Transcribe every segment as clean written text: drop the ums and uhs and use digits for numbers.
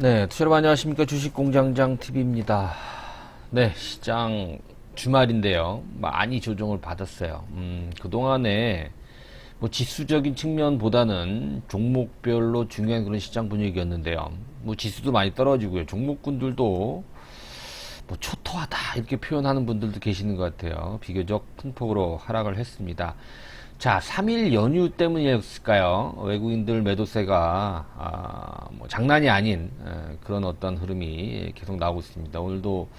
네, 투자로 안녕하십니까. 주식공장장TV입니다. 네, 시장 주말인데요. 많이 조정을 받았어요. 그동안에 뭐 지수적인 측면보다는 종목별로 중요한 그런 시장 분위기였는데요. 뭐 지수도 많이 떨어지고요. 종목군들도 뭐 초토화다 이렇게 표현하는 분들도 계시는 것 같아요. 비교적 큰 폭으로 하락을 했습니다. 자, 3일 연휴 때문이었을까요? 외국인들 매도세가 뭐 장난이 아닌 그런 어떤 흐름이 계속 나오고 있습니다. 오늘도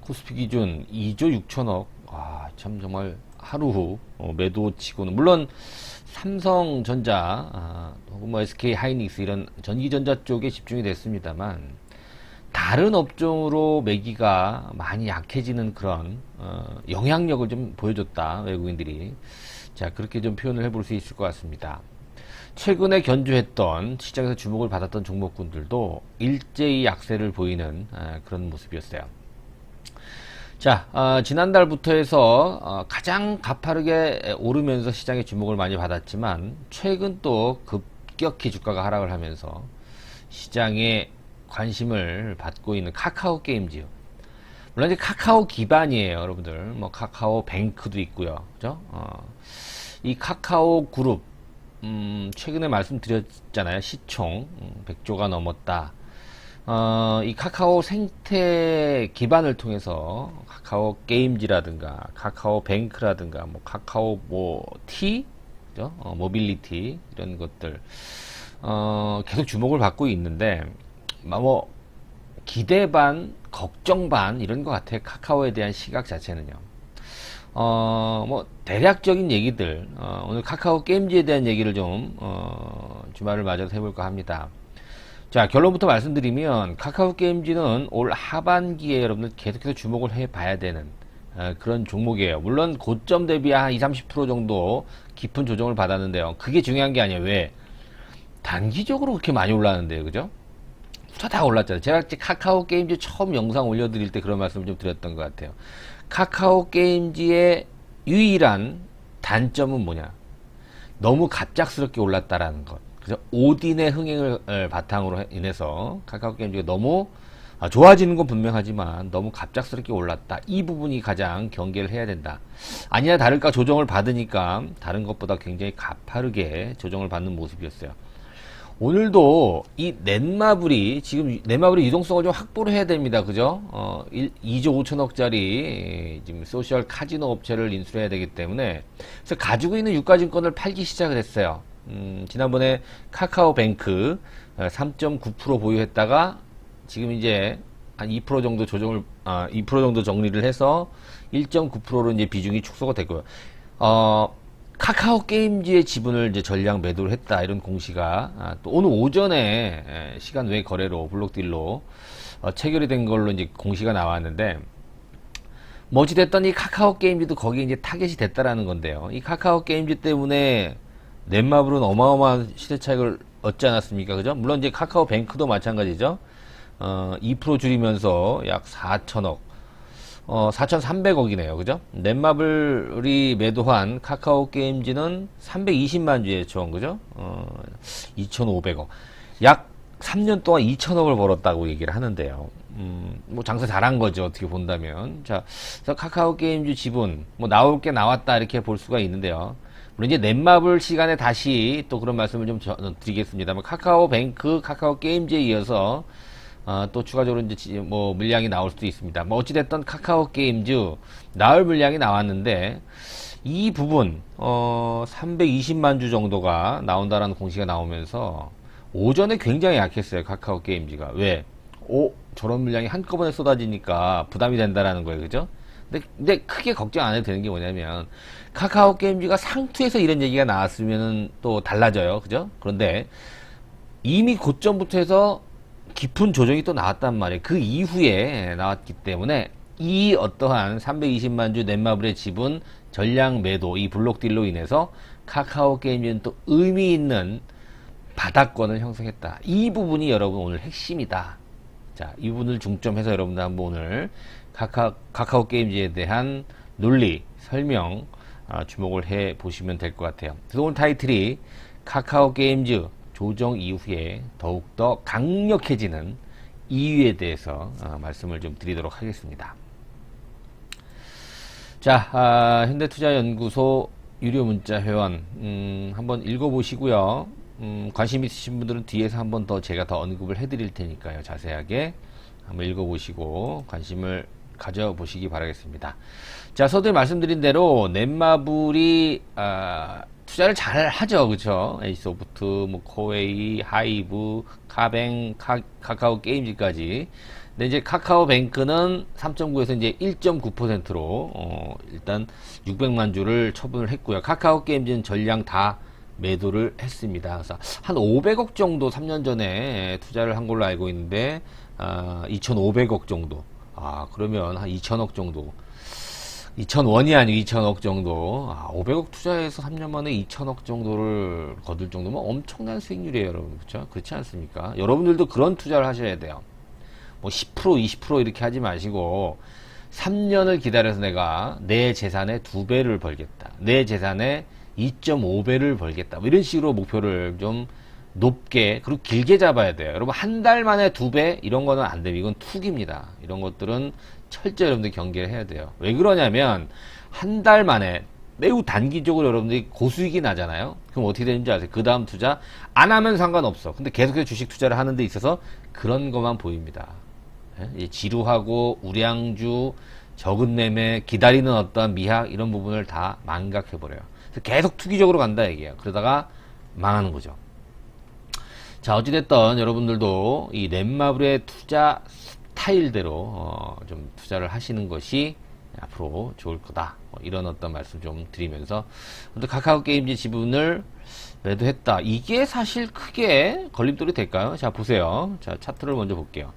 코스피 기준 2조 6천억, 참 정말 하루 후 매도치고는 물론 삼성전자 혹은 뭐 SK 하이닉스 이런 전기전자 쪽에 집중이 됐습니다만 다른 업종으로 매기가 많이 약해지는 그런 영향력을 좀 보여줬다, 외국인들이. 자, 그렇게 좀 표현을 해볼 수 있을 것 같습니다. 최근에 견주했던 시장에서 주목을 받았던 종목군들도 일제히 약세를 보이는 그런 모습이었어요. 자, 지난달부터 해서 가장 가파르게 오르면서 시장의 주목을 많이 받았지만 최근 또 급격히 주가가 하락을 하면서 시장에 관심을 받고 있는 카카오 게임즈요. 물론 이제 카카오 기반이에요, 여러분들. 뭐 카카오 뱅크도 있고요, 그죠? 이 카카오 그룹, 최근에 말씀드렸잖아요. 시총 100조가 넘었다. 이 카카오 생태 기반을 통해서 카카오 게임즈라든가 카카오 뱅크라든가 뭐 카카오 뭐 티, 그죠? 모빌리티 이런 것들 계속 주목을 받고 있는데 뭐 기대 반 걱정 반 이런 것 같아요. 카카오에 대한 시각 자체는요. 뭐 대략적인 얘기들 오늘 카카오 게임즈에 대한 얘기를 좀 주말을 맞아서 해볼까 합니다. 자, 결론부터 말씀드리면 카카오 게임즈는 올 하반기에 여러분들 계속해서 주목을 해봐야 되는 그런 종목이에요. 물론 고점 대비 한 20-30% 정도 깊은 조정을 받았는데요. 그게 중요한 게 아니에요. 왜? 단기적으로 그렇게 많이 올랐는데요, 그죠? 다 올랐잖아요. 제가 카카오 게임즈 처음 영상 올려드릴 때 그런 말씀을 좀 드렸던 것 같아요. 카카오 게임즈의 유일한 단점은 뭐냐? 너무 갑작스럽게 올랐다라는 것. 그래서 오딘의 흥행을 바탕으로 인해서 카카오 게임즈가 너무 좋아지는 건 분명하지만 너무 갑작스럽게 올랐다. 이 부분이 가장 경계를 해야 된다. 아니나 다를까 조정을 받으니까 다른 것보다 굉장히 가파르게 조정을 받는 모습이었어요. 오늘도 이 넷마블이 지금 넷마블이 유동성을 좀 확보를 해야 됩니다. 그죠? 2조 5천억짜리 지금 소셜 카지노 업체를 인수해야 되기 때문에 그래서 가지고 있는 유가증권을 팔기 시작을 했어요. 지난번에 카카오뱅크 3.9% 보유했다가 지금 이제 한 2% 정도 조정을 2% 정도 정리를 해서 1.9%로 이제 비중이 축소가 됐고요. 카카오 게임즈의 지분을 이제 전량 매도를 했다 이런 공시가 또 오늘 오전에 시간 외 거래로 블록딜로 체결이 된 걸로 이제 공시가 나왔는데 뭐 어찌됐든 이 카카오 게임즈도 거기에 이제 타겟이 됐다라는 건데요. 이 카카오 게임즈 때문에 넷마블은 어마어마한 시대 차익을 얻지 않았습니까? 그죠? 물론 이제 카카오 뱅크도 마찬가지죠. 2% 줄이면서 약 4천억 4,300억이네요. 그죠? 넷마블이 매도한 카카오 게임즈는 320만 주에 총, 그죠? 2,500억. 약 3년 동안 2천억을 벌었다고 얘기를 하는데요. 뭐 장사 잘한 거죠. 어떻게 본다면. 자, 그래서 카카오 게임즈 지분, 뭐 나올 게 나왔다 이렇게 볼 수가 있는데요. 물론 이제 넷마블 시간에 다시 또 그런 말씀을 좀 드리겠습니다. 카카오 뱅크, 카카오 게임즈에 이어서 또 추가적으로 이제 뭐 물량이 나올 수도 있습니다. 뭐 어찌됐든 카카오 게임즈 나올 물량이 나왔는데 이 부분 320만 주 정도가 나온다라는 공시가 나오면서 오전에 굉장히 약했어요. 카카오 게임즈가. 왜? 저런 물량이 한꺼번에 쏟아지니까 부담이 된다라는 거예요. 그죠? 근데 크게 걱정 안 해도 되는 게 뭐냐면 카카오 게임즈가 상투에서 이런 얘기가 나왔으면 또 달라져요. 그죠? 그런데 이미 고점부터 해서 깊은 조정이 또 나왔단 말이에요. 그 이후에 나왔기 때문에 이 어떠한 320만 주 넷마블의 지분 전량 매도 이 블록딜로 인해서 카카오 게임즈는 또 의미 있는 바닥권을 형성했다. 이 부분이 여러분 오늘 핵심이다. 자, 이 부분을 중점해서 여러분들 한번 오늘 카카오 게임즈에 대한 논리 설명 주목을 해 보시면 될 것 같아요. 그래서 오늘 타이틀이 카카오 게임즈 조정 이후에 더욱더 강력해지는 이유에 대해서 말씀을 좀 드리도록 하겠습니다. 자, 현대투자연구소 유료문자 회원 한번 읽어보시고요. 관심 있으신 분들은 뒤에서 한번 더 제가 더 언급을 해드릴 테니까요. 자세하게 한번 읽어보시고 관심을 가져보시기 바라겠습니다. 자, 서두에 말씀드린 대로 넷마블이 투자를 잘 하죠, 그렇죠? 에이소프트, 뭐 코웨이, 하이브, 카뱅, 카카오 게임즈까지. 근데 이제 카카오뱅크는 3.9에서 이제 1.9%로 일단 600만 주를 처분을 했고요. 카카오 게임즈는 전량 다 매도를 했습니다. 그래서 한 500억 정도 3년 전에 투자를 한 걸로 알고 있는데 2,500억 정도. 그러면 한 2,000억 정도. 2,000원이 아니고 2,000억 정도. 500억 투자해서 3년 만에 2,000억 정도를 거둘 정도면 엄청난 수익률이에요, 여러분. 그렇죠? 그렇지 않습니까? 여러분들도 그런 투자를 하셔야 돼요. 뭐 10%, 20% 이렇게 하지 마시고 3년을 기다려서 내가 내 재산의 2배를 벌겠다. 내 재산의 2.5배를 벌겠다. 뭐 이런 식으로 목표를 좀 높게 그리고 길게 잡아야 돼요. 여러분 한 달 만에 2배 이런 거는 안 돼요. 이건 투기입니다. 이런 것들은 철저히 여러분들 경계를 해야 돼요. 왜 그러냐면 한 달 만에 매우 단기적으로 여러분들이 고수익이 나잖아요. 그럼 어떻게 되는지 아세요? 그 다음 투자 안 하면 상관없어. 근데 계속해서 주식 투자를 하는 데 있어서 그런 것만 보입니다. 지루하고 우량주, 적은 매매, 기다리는 어떤 미학 이런 부분을 다 망각해버려요. 그래서 계속 투기적으로 간다 얘기예요. 그러다가 망하는 거죠. 자, 어찌됐든 여러분들도 이 넷마블의 투자 스타일대로 좀 투자를 하시는 것이 앞으로 좋을 거다. 이런 어떤 말씀 좀 드리면서 카카오 게임즈 지분을 매도했다. 이게 사실 크게 걸림돌이 될까요? 자, 보세요. 자, 차트를 먼저 볼게요.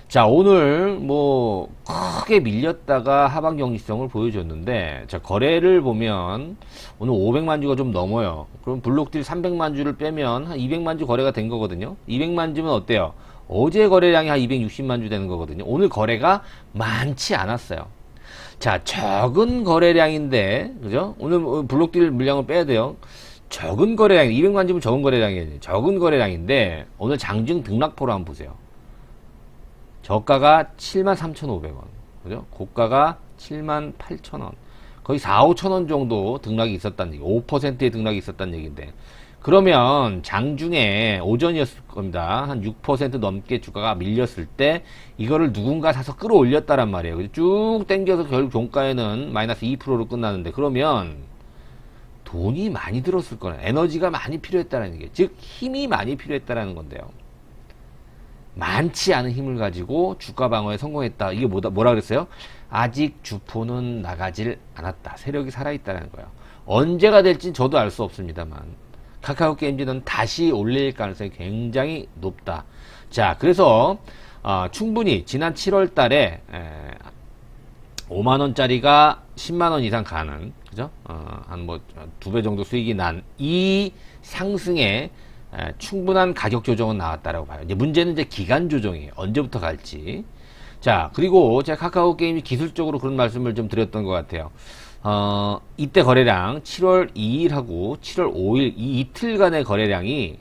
자, 오늘 뭐 크게 밀렸다가 하방 경직성을 보여줬는데, 자, 거래를 보면 오늘 500만 주가 좀 넘어요. 그럼 블록딜 300만 주를 빼면 한 200만 주 거래가 된 거거든요. 200만 주면 어때요? 어제 거래량이 한 260만 주 되는 거거든요. 오늘 거래가 많지 않았어요. 자, 적은 거래량인데, 그죠? 오늘 블록딜 물량을 빼야 돼요. 적은 거래량, 200만 주면 적은 거래량이에요. 적은 거래량인데, 오늘 장중 등락포를 한번 보세요. 저가가 73,500원. 그죠? 고가가 78,000원. 거의 4, 5천원 정도 등락이 있었다는 얘기. 5%의 등락이 있었다는 얘기인데. 그러면 장중에 오전이었을 겁니다. 한 6% 넘게 주가가 밀렸을 때 이거를 누군가 사서 끌어올렸다란 말이에요. 쭉 당겨서 결국 종가에는 마이너스 2%로 끝나는데 그러면 돈이 많이 들었을 거네. 에너지가 많이 필요했다는 얘기예요. 즉 힘이 많이 필요했다는 건데요. 많지 않은 힘을 가지고 주가 방어에 성공했다. 이게 뭐라 그랬어요? 아직 주포는 나가질 않았다. 세력이 살아있다는 거예요. 언제가 될진 저도 알 수 없습니다만 카카오 게임즈는 다시 올릴 가능성이 굉장히 높다. 자, 그래서 충분히 지난 7월 달에 5만원짜리가 10만원 이상 가는, 그죠? 한 뭐 2배 정도 수익이 난 이 상승에 충분한 가격 조정은 나왔다라고 봐요. 이제 문제는 이제 기간 조정이에요. 언제부터 갈지. 자, 그리고 제가 카카오 게임이 기술적으로 그런 말씀을 좀 드렸던 것 같아요. 이때 거래량 7월 2일하고 7월 5일 이 이틀간의 거래량이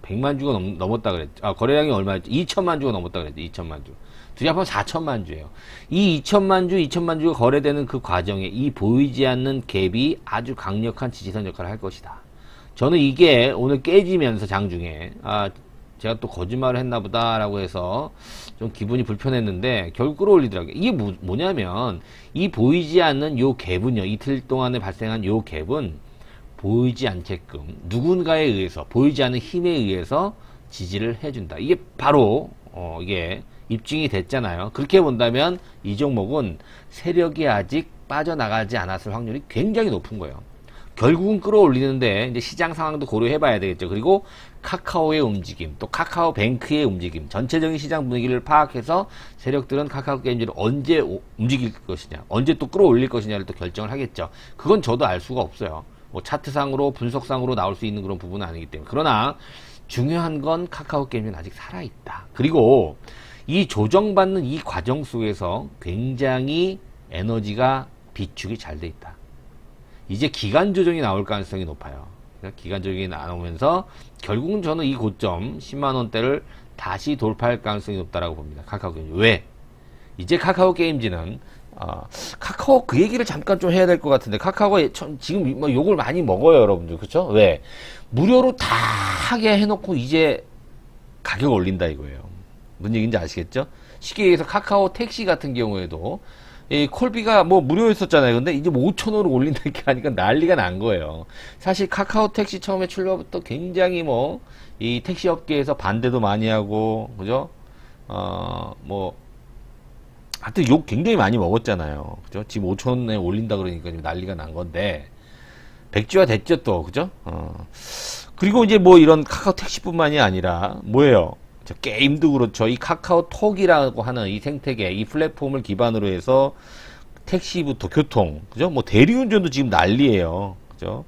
100만 주가 넘었다 그랬죠. 거래량이 얼마였죠? 2천만 주가 넘었다 그랬죠. 2천만 주. 둘이 합하면 4천만 주예요. 이 2천만 주가 거래되는 그 과정에 이 보이지 않는 갭이 아주 강력한 지지선 역할을 할 것이다. 저는 이게 오늘 깨지면서 장중에 제가 또 거짓말을 했나 보다 라고 해서 좀 기분이 불편했는데 결국 끌어올리더라고요. 이게 뭐냐면 이 보이지 않는 요 갭은요, 이틀 동안에 발생한 요 갭은 보이지 않게끔 누군가에 의해서, 보이지 않는 힘에 의해서 지지를 해준다. 이게 바로 이게 입증이 됐잖아요. 그렇게 본다면 이 종목은 세력이 아직 빠져나가지 않았을 확률이 굉장히 높은 거예요. 결국은 끌어올리는데 이제 시장 상황도 고려해 봐야 되겠죠. 그리고 카카오의 움직임, 또 카카오뱅크의 움직임, 전체적인 시장 분위기를 파악해서 세력들은 카카오 게임즈를 언제 움직일 것이냐, 언제 또 끌어올릴 것이냐를 또 결정을 하겠죠. 그건 저도 알 수가 없어요. 뭐 차트상으로, 분석상으로 나올 수 있는 그런 부분은 아니기 때문에. 그러나 중요한 건 카카오 게임즈는 아직 살아있다. 그리고 이 조정받는 이 과정 속에서 굉장히 에너지가 비축이 잘 돼 있다. 이제 기간 조정이 나올 가능성이 높아요. 기간 조정이 나오면서 결국은 저는 이 고점 10만원대를 다시 돌파할 가능성이 높다라고 봅니다. 카카오 게임즈. 왜? 이제 카카오 게임즈는 카카오 그 얘기를 잠깐 좀 해야 될 것 같은데, 카카오가 지금 뭐 욕을 많이 먹어요, 여러분들. 그쵸? 왜? 무료로 다 하게 해놓고 이제 가격 올린다 이거예요. 무슨 얘기인지 아시겠죠? 쉽게 얘기해서 카카오 택시 같은 경우에도 이 콜비가 뭐 무료였었잖아요. 근데 이제 뭐 5,000원으로 올린다니까 하니까 난리가 난 거예요. 사실 카카오 택시 처음에 출발부터 굉장히 뭐 이 택시 업계에서 반대도 많이 하고, 그죠? 뭐 하여튼 욕 굉장히 많이 먹었잖아요. 그죠? 지금 5,000원에 올린다 그러니까 지금 난리가 난 건데, 백지화 됐죠 또, 그죠? 그리고 이제 뭐 이런 카카오 택시뿐만이 아니라 뭐예요? 저 게임도 그렇죠. 이 카카오톡이라고 하는 이 생태계, 이 플랫폼을 기반으로 해서 택시부터 교통, 그죠? 뭐 대리운전도 지금 난리예요. 그죠?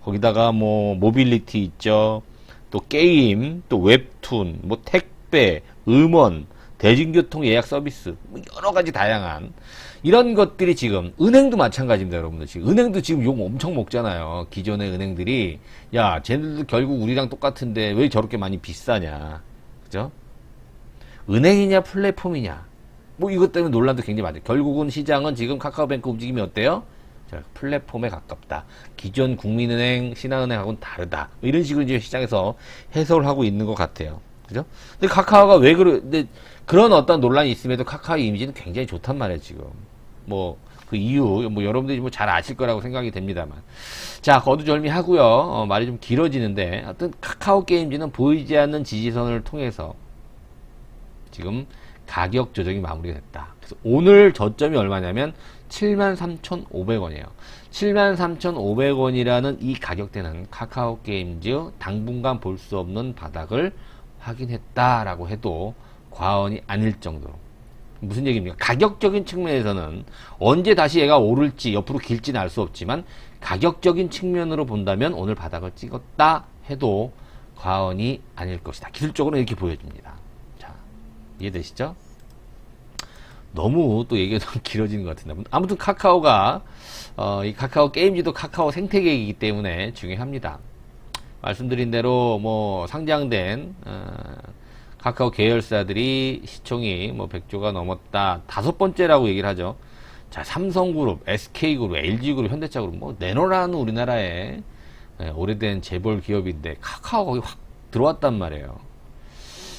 거기다가 뭐 모빌리티 있죠. 또 게임, 또 웹툰, 뭐 택배, 음원, 대중교통 예약 서비스, 뭐 여러 가지 다양한 이런 것들이 지금, 은행도 마찬가지입니다, 여러분들. 지금 은행도 지금 욕 엄청 먹잖아요. 기존의 은행들이, 야, 쟤네들도 결국 우리랑 똑같은데 왜 저렇게 많이 비싸냐, 그죠? 은행이냐 플랫폼이냐, 뭐 이것 때문에 논란도 굉장히 많아요. 결국은 시장은 지금 카카오뱅크 움직임이 어때요? 자, 플랫폼에 가깝다. 기존 국민은행, 신한은행하고는 다르다. 뭐 이런 식으로 이제 시장에서 해석을 하고 있는 것 같아요. 그죠? 근데 카카오가 왜 근데 그런 어떤 논란이 있음에도 카카오의 이미지는 굉장히 좋단 말이에요, 지금. 뭐, 그 이유, 뭐, 여러분들이 뭐 잘 아실 거라고 생각이 됩니다만. 자, 거두절미하고요. 말이 좀 길어지는데, 하여튼 카카오 게임즈는 보이지 않는 지지선을 통해서 지금 가격 조정이 마무리가 됐다. 그래서 오늘 저점이 얼마냐면 73,500원이에요. 73,500원이라는 이 가격대는 카카오 게임즈 당분간 볼 수 없는 바닥을 확인했다라고 해도 과언이 아닐 정도로. 무슨 얘기입니까? 가격적인 측면에서는 언제 다시 얘가 오를지 옆으로 길지는 알 수 없지만 가격적인 측면으로 본다면 오늘 바닥을 찍었다 해도 과언이 아닐 것이다. 기술적으로 이렇게 보여집니다. 자, 이해되시죠? 너무 또 얘기가 너무 길어지는 것 같은데, 아무튼 카카오가 이 카카오 게임즈도 카카오 생태계이기 때문에 중요합니다. 말씀드린 대로 뭐 상장된 카카오 계열사들이 시총이 뭐 100조가 넘었다. 5번째라고 얘기를 하죠. 자, 삼성그룹, SK그룹, LG그룹, 현대차그룹 뭐 내놓으라는 우리나라의 오래된 재벌 기업인데 카카오가 거기 확 들어왔단 말이에요.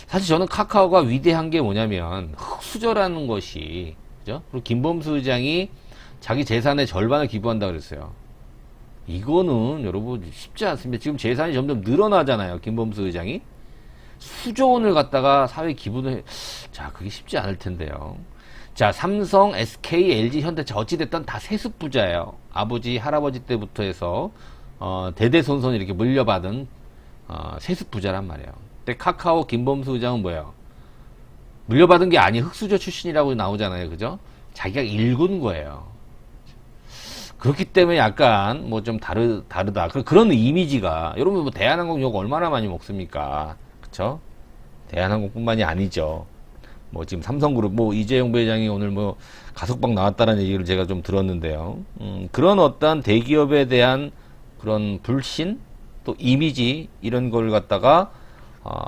사실 저는 카카오가 위대한 게 뭐냐면 흑수저라는 것이, 그죠? 그리고 김범수 의장이 자기 재산의 절반을 기부한다 그랬어요. 이거는 여러분 쉽지 않습니다. 지금 재산이 점점 늘어나잖아요. 김범수 의장이 수조 원을 갖다가 사회 기부를 해. 자, 그게 쉽지 않을 텐데요. 자, 삼성, SK, LG, 현대차 어찌됐든 다 세습 부자예요. 아버지, 할아버지 때부터 해서 대대손손 이렇게 물려받은 세습 부자란 말이에요. 근데 카카오 김범수 의장은 뭐예요? 물려받은 게 아니 흑수저 출신이라고 나오잖아요. 그죠? 자기가 일군 거예요. 그렇기 때문에 약간 뭐 좀 다르다. 그런 이미지가, 여러분 뭐 대한항공 욕 얼마나 많이 먹습니까? 그쵸? 대한항공뿐만이 아니죠. 뭐 지금 삼성그룹 뭐 이재용 부회장이 오늘 뭐 가석방 나왔다는 얘기를 제가 좀 들었는데요. 그런 어떤 대기업에 대한 그런 불신 또 이미지 이런 걸 갖다가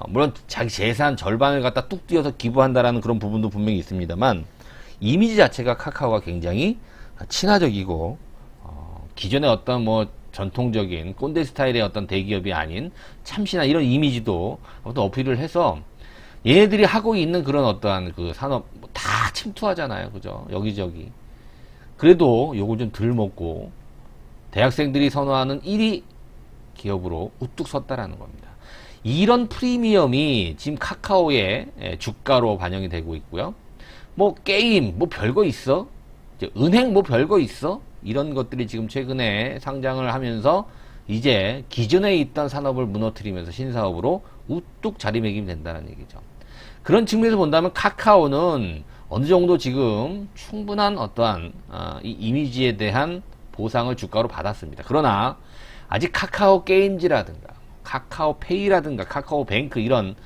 물론 자기 재산 절반을 갖다 뚝 띄어서 기부한다라는 그런 부분도 분명히 있습니다만 이미지 자체가 카카오가 굉장히 친화적이고 기존의 어떤 뭐 전통적인 꼰대 스타일의 어떤 대기업이 아닌 참신한 이런 이미지도 어떤 어필을 해서 얘네들이 하고 있는 그런 어떠한 그 산업 다 침투하잖아요. 그죠? 여기저기. 그래도 요걸 좀 덜 먹고 대학생들이 선호하는 1위 기업으로 우뚝 섰다라는 겁니다. 이런 프리미엄이 지금 카카오의 주가로 반영이 되고 있고요. 뭐 게임 뭐 별거 있어? 은행 뭐 별거 있어? 이런 것들이 지금 최근에 상장을 하면서 이제 기존에 있던 산업을 무너뜨리면서 신사업으로 우뚝 자리매김이 된다는 얘기죠. 그런 측면에서 본다면 카카오는 어느 정도 지금 충분한 어떠한 이 이미지에 대한 보상을 주가로 받았습니다. 그러나 아직 카카오 게임즈라든가 카카오페이라든가 카카오뱅크 이런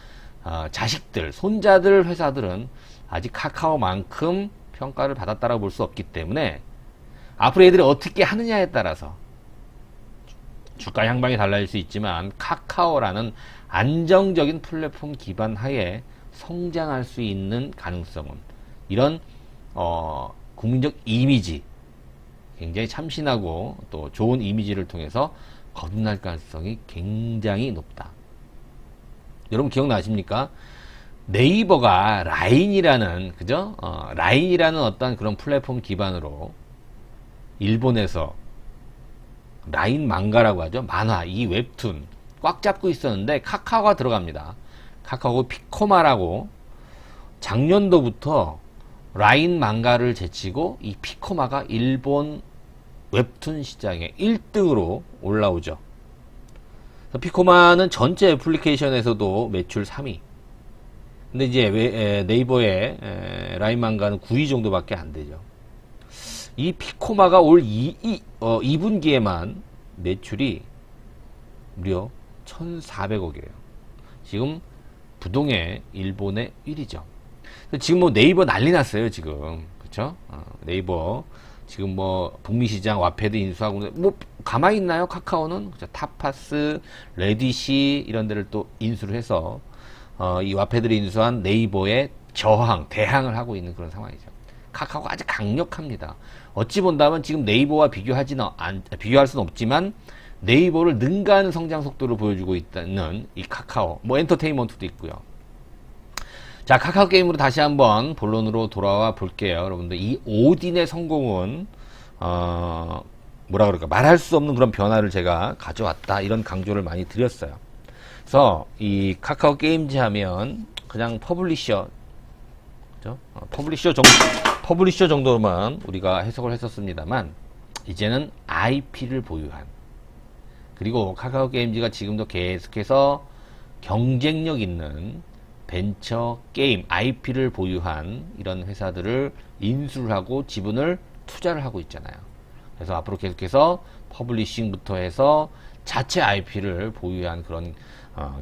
자식들, 손자들 회사들은 아직 카카오만큼 평가를 받았다라고 볼 수 없기 때문에 앞으로 애들이 어떻게 하느냐에 따라서 주가 향방이 달라질 수 있지만 카카오라는 안정적인 플랫폼 기반 하에 성장할 수 있는 가능성은 이런 국민적 이미지 굉장히 참신하고 또 좋은 이미지를 통해서 거듭날 가능성이 굉장히 높다. 여러분 기억나십니까? 네이버가 라인이라는 그죠? 라인이라는 어떤 그런 플랫폼 기반으로 일본에서 라인 망가라고 하죠. 만화, 이 웹툰 꽉 잡고 있었는데 카카오가 들어갑니다. 카카오 피코마라고 작년도부터 라인 망가를 제치고 이 피코마가 일본 웹툰 시장에 1등으로 올라오죠. 피코마는 전체 애플리케이션에서도 매출 3위. 근데 이제 네이버의 라인 망가는 9위 정도밖에 안 되죠. 이 피코마가 올 2분기에만 매출이 무려 1,400억이에요. 지금 부동의 일본의 1위죠. 지금 뭐 네이버 난리 났어요, 지금. 그쵸? 네이버. 지금 뭐 북미 시장 와패드 인수하고 뭐 가만히 있나요? 카카오는 그쵸? 타파스, 레디시 이런 데를 또 인수를 해서 이 와패드를 인수한 네이버의 대항을 하고 있는 그런 상황이죠. 카카오가 아주 강력합니다. 어찌 본다면 지금 네이버와 비교할 수는 없지만 네이버를 능가하는 성장 속도를 보여주고 있다는 이 카카오, 뭐 엔터테인먼트도 있고요. 자, 카카오 게임으로 다시 한번 본론으로 돌아와 볼게요. 여러분들 이 오딘의 성공은 뭐라 그럴까 말할 수 없는 그런 변화를 제가 가져왔다 이런 강조를 많이 드렸어요. 그래서 이 카카오 게임즈 하면 그냥 퍼블리셔, 그죠? 퍼블리셔 정도로만 우리가 해석을 했었습니다만 이제는 IP를 보유한, 그리고 카카오 게임즈가 지금도 계속해서 경쟁력 있는 벤처 게임 IP를 보유한 이런 회사들을 인수를 하고 지분을 투자를 하고 있잖아요. 그래서 앞으로 계속해서 퍼블리싱부터 해서 자체 IP를 보유한 그런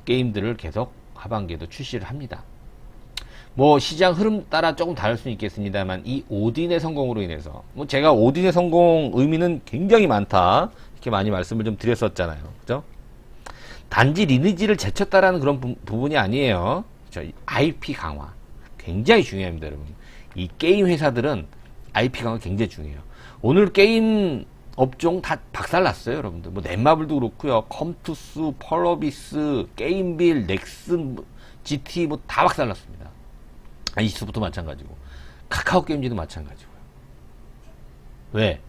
게임들을 계속 하반기에도 출시를 합니다. 뭐 시장 흐름 따라 조금 다를 수는 있겠습니다만 이 오딘의 성공으로 인해서 뭐 제가 오딘의 성공 의미는 굉장히 많다 이렇게 많이 말씀을 좀 드렸었잖아요. 그죠? 단지 리니지를 제쳤다라는 그런 부분이 아니에요. IP 강화 굉장히 중요합니다, 여러분. 이 게임 회사들은 IP 강화 굉장히 중요해요. 오늘 게임 업종 다 박살났어요, 여러분들. 뭐 넷마블도 그렇고요, 컴투스, 펄어비스, 게임빌, 넥슨, GT 뭐 다 박살났습니다. 이스부터 마찬가지고 카카오 게임즈도 마찬가지고요. 왜?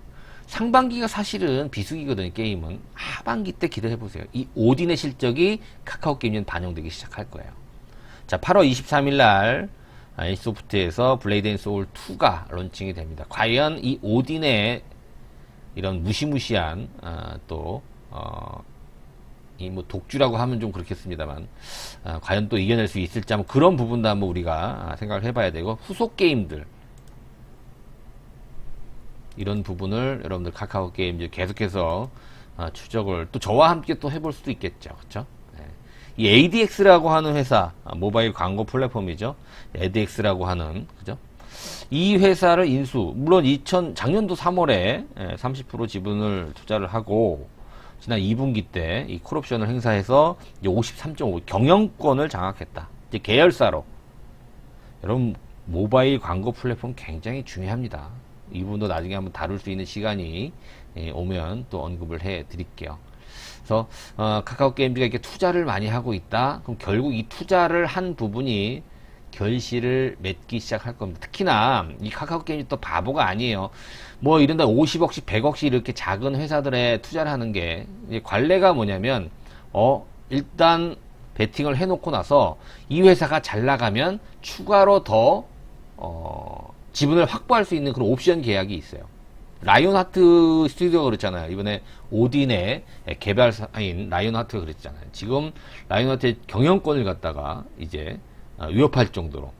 상반기가 사실은 비수기거든요. 게임은 하반기 때 기대해보세요. 이 오딘의 실적이 카카오 게임즈는 반영되기 시작할 거예요. 자, 8월 23일 날 A소프트에서 블레이드 앤 소울 2가 런칭이 됩니다. 과연 이 오딘의 이런 무시무시한 이 뭐 독주라고 하면 좀 그렇겠습니다만 과연 또 이겨낼 수 있을지 한번 그런 부분도 한번 우리가 생각을 해봐야 되고, 후속 게임들 이런 부분을 여러분들 카카오 게임즈 계속해서 추적을 또 저와 함께 또 해볼 수도 있겠죠. 그렇죠? 이 ADX라고 하는 회사, 모바일 광고 플랫폼이죠. ADX라고 하는, 그죠? 이 회사를 물론 작년도 3월에 30% 지분을 투자를 하고, 지난 2분기 때 이 콜옵션을 행사해서 53.5 경영권을 장악했다. 이제 계열사로. 여러분, 모바일 광고 플랫폼 굉장히 중요합니다. 이 부분도 나중에 한번 다룰 수 있는 시간이 오면 또 언급을 해 드릴게요. 그래서 카카오 게임즈가 이렇게 투자를 많이 하고 있다. 그럼 결국 이 투자를 한 부분이 결실을 맺기 시작할 겁니다. 특히나 이 카카오 게임즈 또 바보가 아니에요. 뭐 이런다 50억씩 100억씩 이렇게 작은 회사들에 투자를 하는 게 관례가 뭐냐면 일단 베팅을 해놓고 나서 이 회사가 잘 나가면 추가로 더 지분을 확보할 수 있는 그런 옵션 계약이 있어요. 라이온하트 스튜디오가 그랬잖아요. 이번에 오딘의 개발사인 라이온하트가 그랬잖아요. 지금 라이온하트의 경영권을 갖다가 이제 위협할 정도로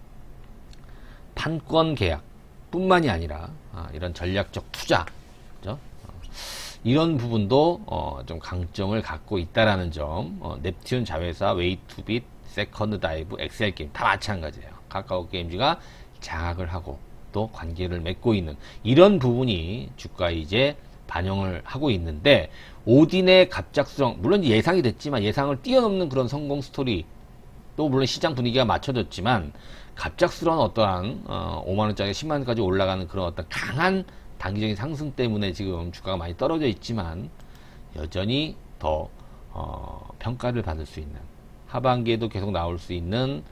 판권 계약 뿐만이 아니라 이런 전략적 투자, 그죠? 이런 부분도 좀 강점을 갖고 있다라는 점. 넵튠 자회사, 웨이투빗, 세컨드 다이브, 엑셀게임 다 마찬가지예요. 카카오 게임즈가 장악을 하고 또 관계를 맺고 있는 이런 부분이 주가에 이제 반영을 하고 있는데, 오딘의 갑작스러운, 물론 예상이 됐지만 예상을 뛰어넘는 그런 성공 스토리 또 물론 시장 분위기가 맞춰졌지만 갑작스러운 어떠한 5만원짜리 10만원까지 올라가는 그런 어떤 강한 단기적인 상승 때문에 지금 주가가 많이 떨어져 있지만 여전히 더 평가를 받을 수 있는, 하반기에도 계속 나올 수 있는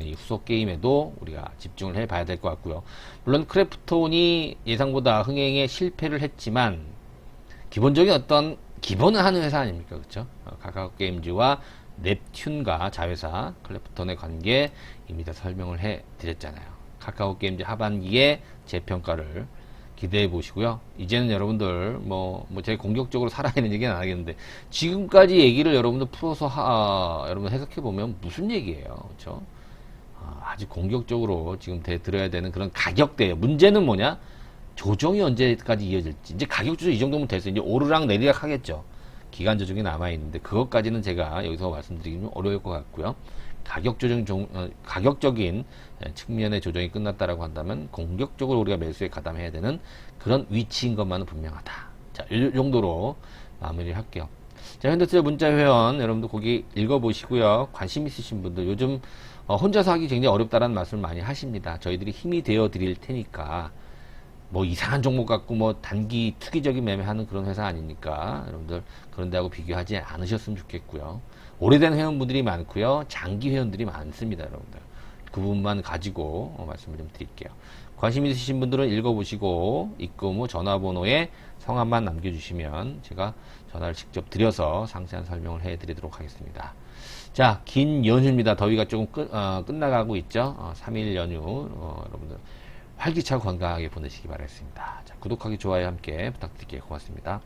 이 후속 게임에도 우리가 집중을 해 봐야 될 것 같고요. 물론 크래프톤이 예상보다 흥행에 실패를 했지만 기본적인 어떤 기본은 하는 회사 아닙니까? 그렇죠? 카카오 게임즈와 넵튠과 자회사 클래프톤의 관계 이미 다 설명을 해 드렸잖아요. 카카오 게임즈 하반기에 재평가를 기대해 보시고요. 이제는 여러분들 뭐 제가 공격적으로 살아있는 얘기는 안 하겠는데 지금까지 얘기를 여러분들 풀어서 여러분 해석해 보면 무슨 얘기예요, 그렇죠? 아주 공격적으로 지금 들어야 되는 그런 가격대예요. 문제는 뭐냐? 조정이 언제까지 이어질지. 이제 가격 조정 이 정도면 됐어요. 이제 오르락 내리락 하겠죠. 기간 조정이 남아 있는데 그것까지는 제가 여기서 말씀드리기는 어려울 것 같고요. 가격적인 측면의 조정이 끝났다라고 한다면 공격적으로 우리가 매수에 가담해야 되는 그런 위치인 것만은 분명하다. 자, 이 정도로 마무리를 할게요. 자, 현대투자 문자 회원 여러분들 거기 읽어보시고요. 관심 있으신 분들 요즘 혼자서 하기 굉장히 어렵다라는 말씀을 많이 하십니다. 저희들이 힘이 되어 드릴 테니까 뭐 이상한 종목 갖고 뭐 단기 투기적인 매매하는 그런 회사 아니니까 여러분들 그런 데하고 비교하지 않으셨으면 좋겠고요. 오래된 회원분들이 많고요. 장기 회원들이 많습니다, 여러분들. 그 부분만 가지고 말씀을 좀 드릴게요. 관심 있으신 분들은 읽어보시고 입금 후 전화번호에 성함만 남겨주시면 제가 전화를 직접 드려서 상세한 설명을 해드리도록 하겠습니다. 자, 긴 연휴입니다. 더위가 조금 끝나가고 있죠. 3일 연휴 여러분들 활기차고 건강하게 보내시기 바라겠습니다. 자, 구독하기, 좋아요 함께 부탁드릴게요. 고맙습니다.